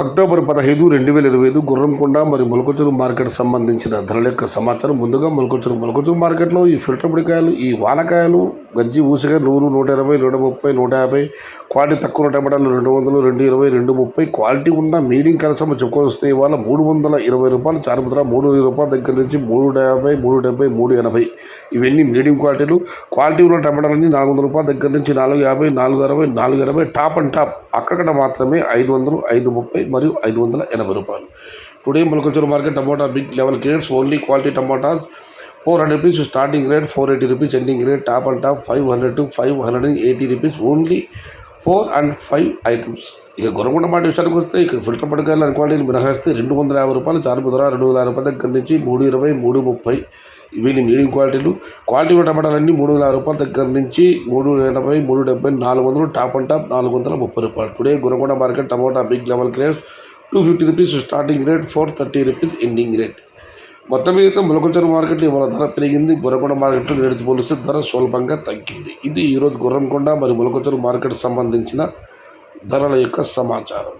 October 15, 2025 Gurramkonda మరియు మొలకొచ్చూరు market సంబంధించిన ధరల యొక్క సమాచారం. ముందుగా మొలకొచ్చూరు మార్కెట్లో ఈ ఫిల్టర్ పొడికాయలు, ఈ వానకాయలు, గజ్జి ఊసిగా 100, 120, 130, 150, క్వాలిటీ తక్కువ టమాటాలు 200, 220, 230, క్వాలిటీ ఉన్న మీడియం కలసం చెప్పుకొని వస్తే ఇవాళ ₹320, చారుముద్ర ₹320 దగ్గర నుంచి 350, 370, 380 ఇవన్నీ మీడియం క్వాలిటీలు. క్వాలిటీ ఉన్న టమాటాలన్నీ ₹400 దగ్గర నుంచి 450, 460, 480 టాప్ అండ్ టాప్. అక్కడక్కడ మాత్రమే 500, 530 మరియు ₹580. Today Mulakalacheruvu market tomato big level grades only quality tomatoes ₹400 starting rate, ₹480 ending rate, top and top 500 to 580 only 4 and 5 items. ఇక గుర్రంకొండ మాట విషయానికి వస్తే ఇక్కడ ఫిల్టర్ పడకాయలు అన్ని క్వాలిటీలు మినహాయిస్తే ₹250, చారుముద్ర ₹250 దగ్గర నుంచి 320, 330 ఇవన్నీ మీడియం క్వాలిటీలు. క్వాలిటీ టమాటాలన్నీ ₹350 దగ్గర నుంచి 380, 370, 400 top and top ₹430. Today Gurramkonda market tomato big level grades ₹250 starting rate, ₹430 ending rate. మొత్తం మీద మొలకొచ్చూరు మార్కెట్లో ఇవాళ ధర పెరిగింది. గుర్రంకొండ మార్కెట్లో నేటితో పోలిస్తే ధర స్వల్పంగా తగ్గింది. ఇది ఈరోజు గుర్రంకొండ మరియు మొలకొచ్చూరు మార్కెట్ సంబంధించిన ధరల యొక్క సమాచారం.